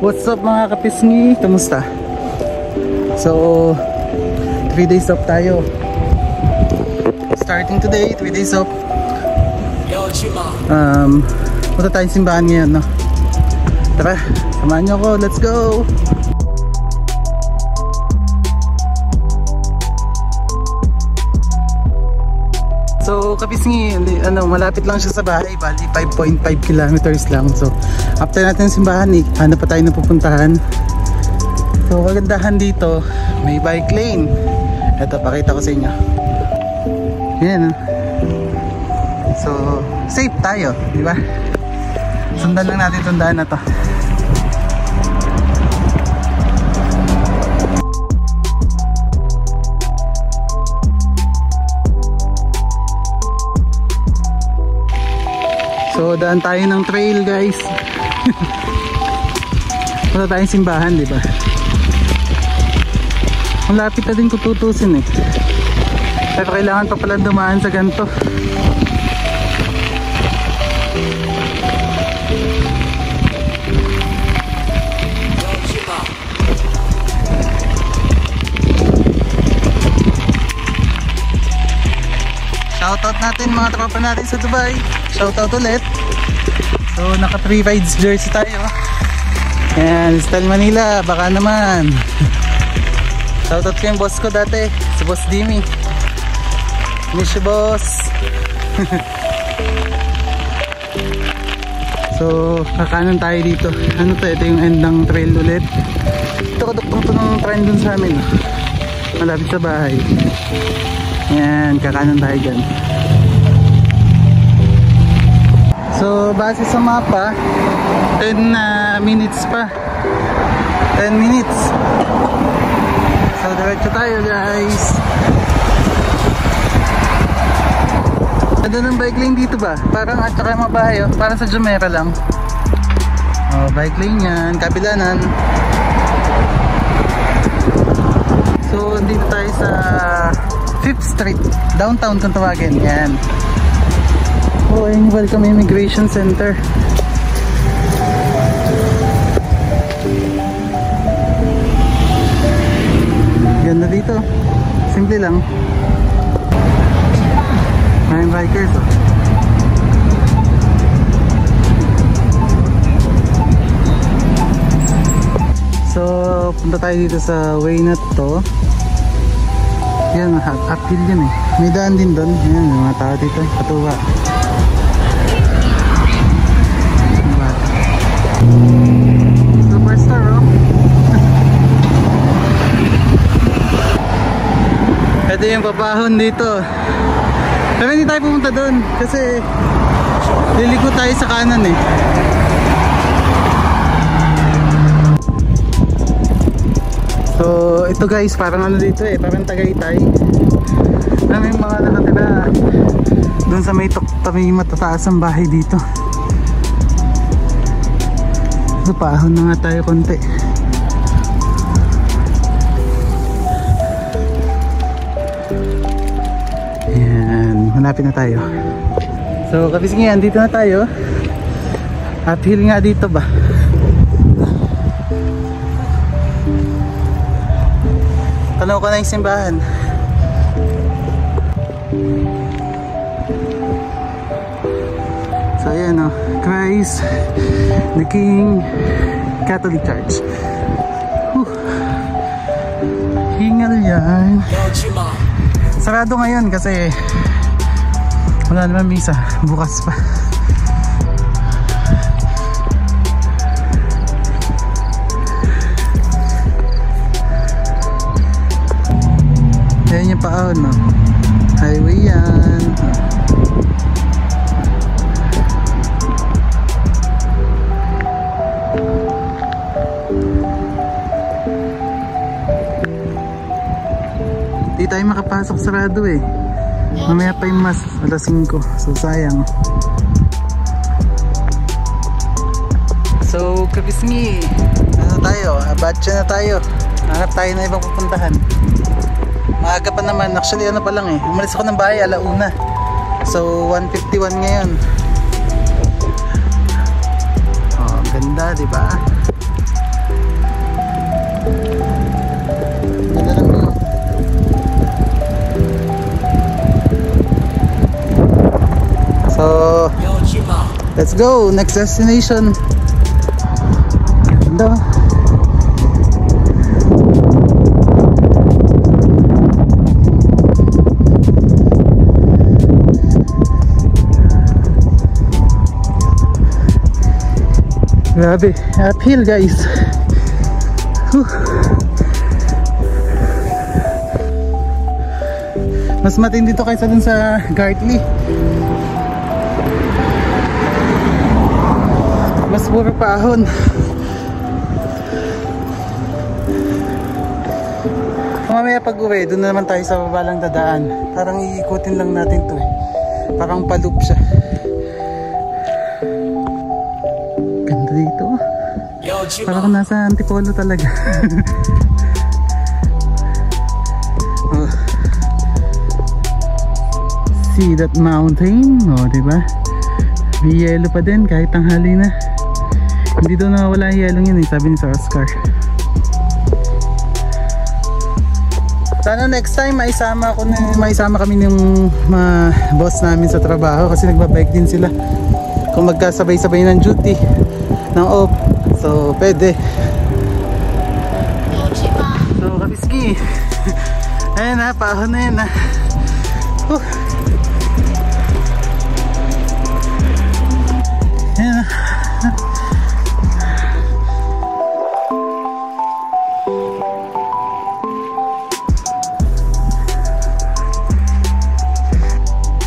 What's up mga kapisngi? Kamusta? So 3 days off tayo. Starting today, 3 days off. Punta tayong simbahan ngayon, no? Tara, samahan nyo ako, let's go! So kapisngi, malapit lang siya sa bahay, bali 5.5 kilometers lang. So after natin simbahan, hanap pa tayo na pupuntahan. So kagandahan dito, may bike lane. Ito, pakita ko sa inyo. Yan, so safe tayo, di ba? Sundan lang natin itong daan na to. So daan tayo ng trail, guys. Wala tayong simbahan, di ba? Ang lapit na din kung tutusin eh. Pero kailangan pa pala dumaan sa ganito. Shoutout natin mga tropa natin sa Dubai. Shoutout ulit. So naka 3 rides jersey tayo. Yan, Style Manila, baka naman. Shoutout ko yung boss ko dati, si Boss Dimi. Miss you, boss. So kakanan tayo dito. Ano to? Ito yung end ng trail ulit. Ito kaduktong to ng train dun sa amin, malapit sa bahay. Yan, kakanan tayo dyan. So base sa mapa, 10 minutes pa. 10 minutes. So diretso tayo, guys. Ganda ng bike lane dito ba? Parang at saka mga bahay, parang sa Jumeirah lang. Oh, bike lane yan, kabilanan. So dito tayo sa 5th Street, downtown kung tawagin. Yan. Oh, ayun, welcome Immigration Center. Ganda dito. Simple lang. Maraming bikers, oh. So, punta tayo dito sa way na to. Yan, uphill yun eh. May daan din doon. Yan, may mga tao dito. Katuwa. Superstar, oh. Ito yung papahon dito. Pero hindi tayo pumunta doon kasi liliko tayo sa kanan eh. So ito guys, parang ano dito eh, parang Tagaytay. May mga nakatira doon sa may matataas ang bahay dito. So pahon na nga tayo konti. Ayan, malapit na tayo. So kapisngi, andito na tayo. Uphill nga dito ba? Tanaw ko na yung simbahan. So ayan o, Christ the King Catholic Church. Hingal yan. Sarado ngayon kasi wala naman misa, bukas pa. Yan yung paahon, no? Highway yan. Di tayo makapasok, sarado eh. Mamaya pa yung mas, alas 5. So sayang. So kapisngi, ano tayo? Batcha na tayo. Hanap tayo na ibang pupuntahan. Maaga pa naman, actually ano pa lang eh. Umalis ako ng bahay alauna. So 1:51 ngayon. Oh, ganda, di ba? So, let's go! Next destination. Ganda. Grabe, uphill guys. Mas matindi dito kaysa dun sa Gartley. Mas puro paahon. Mamaya pag uwi, dun na naman tayo sa babalang dadaan. Parang iikutin lang natin to eh. Parang pa-loop siya. Ganda dito. Parang nasa Antipolo talaga. Oh. See that mountain? Oh, diba? May yellow pa din kahit tanghali na. Hindi daw nawawala yung yellow yun eh, sabi ni Sir Oscar. Sana next time maisama kami ng mga boss namin sa trabaho kasi nagbabike din sila. Kung magkasabay-sabay ng duty ng off, so pwede. So kapiski, ayan na, paahon na yan na. Ayan na.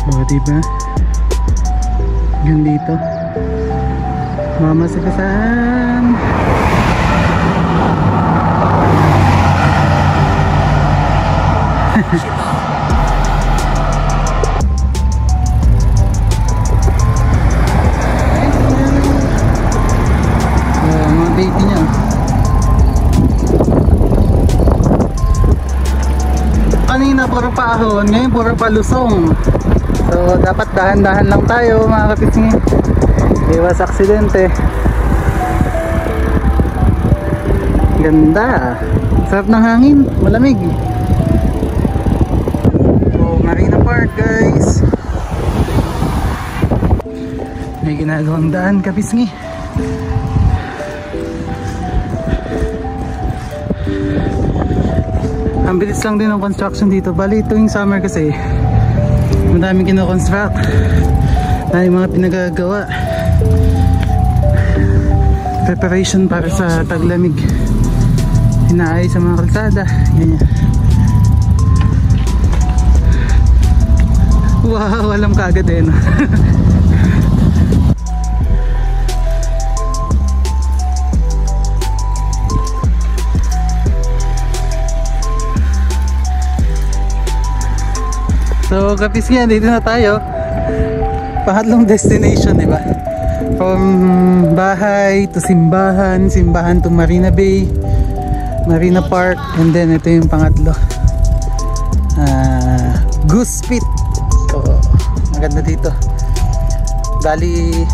O diba, yun dito mamasakasan. Mga baby niya. Kanina puro paahon, ngayon puro palusong. So dapat dahan-dahan lang tayo mga kapisngi. Iwas aksidente. Ganda. Sarap ng hangin, malamig. So Marina Park guys. May ginagawang daan kapisngi. Ang bilis lang din ng construction dito. Bali ito yung summer kasi madaming kino-construct, dahil mga pinagagawa, preparation para sa taglamig, inaayos sa mga kalsada, ganyan. Wow, alam ka agad eh no? So kapiski, dito na tayo. Pangatlong destination, di ba? From bahay to simbahan, simbahan to Marina Bay, Marina Park, and then ito yung pangatlo, Goose Pit. So maganda dito. Bali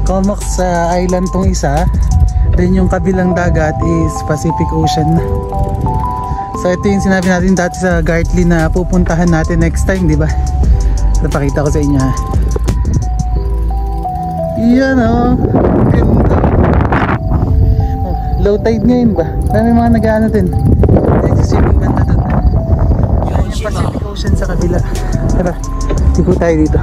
Comox Island tong isa, then yung kabilang dagat is Pacific Ocean. So ito yung sinabi natin dati sa Gartley na pupuntahan natin next time, di ba? Napakita ko sa inyo ha. Yan oh. Low tide ngayon ba? Dami mga nag-ano din. Nagsiswimming banda doon. Yan yung Pacific Ocean sa kabila. Tara, tigo tayo dito.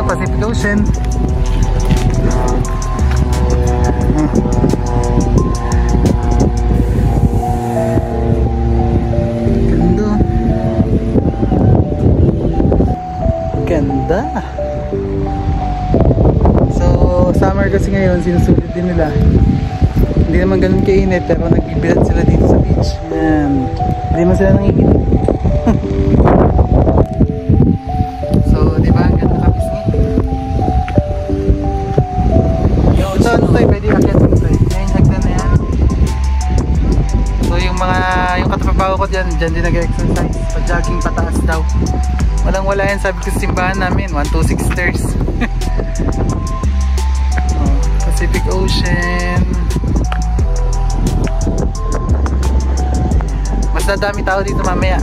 Pacific Ocean. Ganda. Ganda. So summer kasi ngayon, sinusulit din nila. Hindi naman ganun kainit pero nagbibilad sila dito sa beach. Yan. Hindi man sila nanginginig. Dyan din nag-exercise, pa-jogging pataas daw. Walang wala yan, sabi ko sa simbahan namin 126 stairs. Pacific Ocean. Mas nadami tao dito mamaya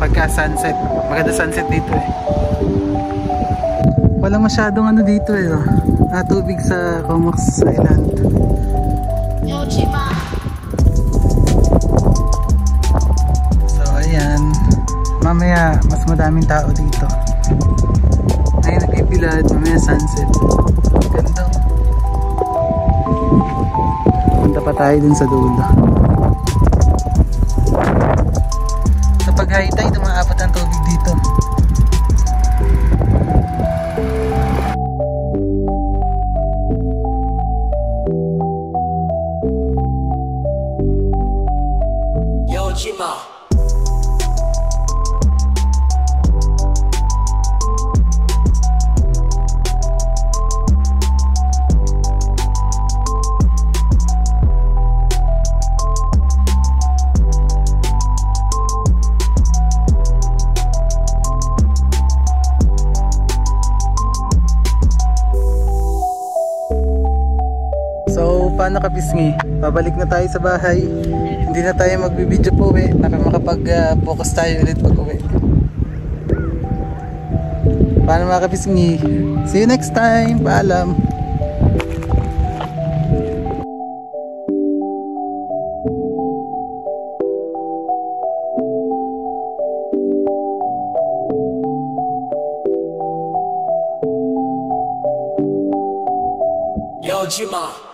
pagka sunset. Maganda sunset dito eh. Walang masyadong ano dito eh, oh. Tubig sa Comox Island. So ayan, mamaya mas madaming tao dito. Ngayon nagpipilad, mamaya sunset. Ganda. Punta pa tayo dun sa dulo. Sa pag-high tide, umaabot ang tubig dito. Yojima. So, paano kapisngi? Babalik na tayo sa bahay. Hindi na tayo magbibideo po uwi. Makapag-focus tayo ulit pag uwi. Paano mga kapisngi? See you next time. Paalam. Yojima.